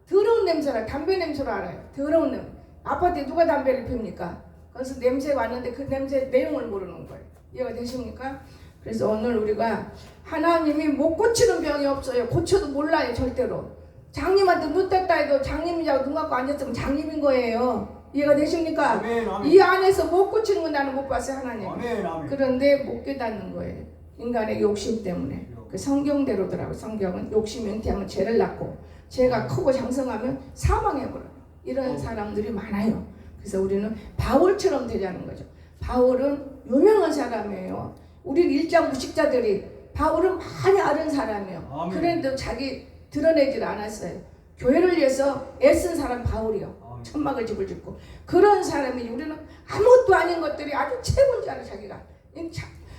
더러운 냄새라, 담배 냄새로 알아요. 더러운 냄새. 아파트에 누가 담배를 핍니까? 그래서 냄새가 왔는데 그 냄새 내용을 모르는 거예요. 이해가 되십니까? 그래서 오늘 우리가 하나님이 못 고치는 병이 없어요. 고쳐도 몰라요. 절대로. 장님한테 눈 떴다 해도 장님이라고 눈 감고 앉았으면 장님인 거예요. 이해가 되십니까? 아멘, 아멘. 이 안에서 못 고치는 건 나는 못 봤어요. 하나님. 아멘, 아멘. 그런데 못 깨닫는 거예요. 인간의 욕심 때문에. 그 성경대로더라고. 성경은 욕심이 은퇴하면 죄를 낳고 죄가 크고 장성하면 사망해버려요. 이런 사람들이 많아요. 그래서 우리는 바울처럼 되자는 거죠. 바울은 유명한 사람이에요. 우리 일장 무식자들이 바울은 많이 아는 사람이에요. 아멘. 그런데도 자기 드러내질 않았어요. 교회를 위해서 애쓴 사람 바울이요. 아멘. 천막을 집을 짓고 그런 사람이 우리는 아무것도 아닌 것들이 아주 최고인 줄 알아. 자기가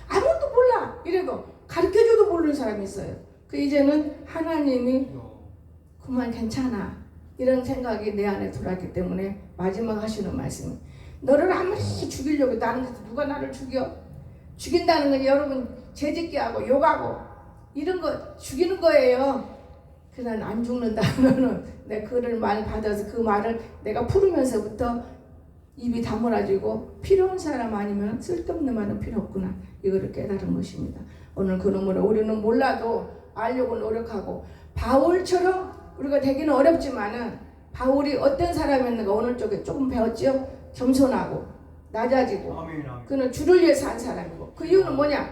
아무것도 몰라 이래도 가르쳐줘도 모르는 사람이 있어요. 그 이제는 하나님이 그만 괜찮아 이런 생각이 내 안에 들어왔기 때문에 마지막 하시는 말씀이 너를 아무리 죽이려고 나는 누가 나를 죽인다는 건 여러분 죄짓게 하고 욕하고 이런 거 죽이는 거예요. 그난 안 죽는다면은 내 그를 말 받아서 그 말을 내가 풀으면서부터 입이 다물어지고 필요한 사람 아니면 쓸데없는 말은 필요 없구나 이거를 깨달은 것입니다. 오늘 그러므로 우리는 몰라도 알려고 노력하고 바울처럼 우리가 되기는 어렵지만은 바울이 어떤 사람이었는가 오늘 쪽에 조금 배웠죠. 겸손하고 낮아지고 아멘, 아멘. 그는 주를 위해서 한 사람이고 그 이유는 뭐냐?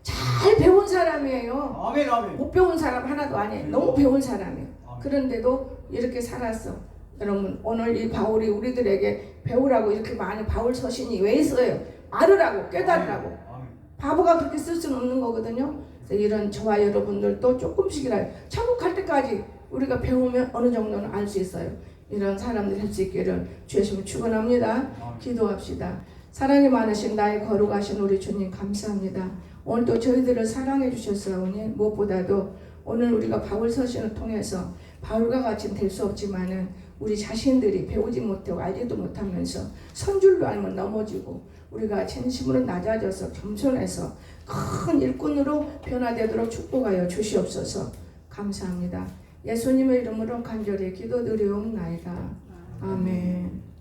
잘 배운 사람이에요. 아멘, 아멘. 못 배운 사람 하나도 아니에요. 너무 배운 사람이에요. 아멘. 그런데도 이렇게 살았어. 여러분 오늘 이 바울이 우리들에게 배우라고 이렇게 많은 바울 서신이 왜 있어요? 알으라고 깨달으라고. 아멘. 바보가 그렇게 쓸 수는 없는 거거든요. 그래서 이런 저와 여러분들도 조금씩이라도 천국 갈 때까지 우리가 배우면 어느 정도는 알 수 있어요. 이런 사람들 할 수 있기를 주님을 축원합니다. 기도합시다. 사랑이 많으신 나의 거룩하신 우리 주님 감사합니다. 오늘도 저희들을 사랑해 주셨사오니 무엇보다도 오늘 우리가 바울 서신을 통해서 바울과 같이 될 수 없지만은 우리 자신들이 배우지 못하고 알지도 못하면서 선줄로 알면 넘어지고 우리가 진심으로 낮아져서 겸손해서 큰 일꾼으로 변화되도록 축복하여 주시옵소서. 감사합니다. 예수님의 이름으로 간절히 기도드리옵나이다. 아멘.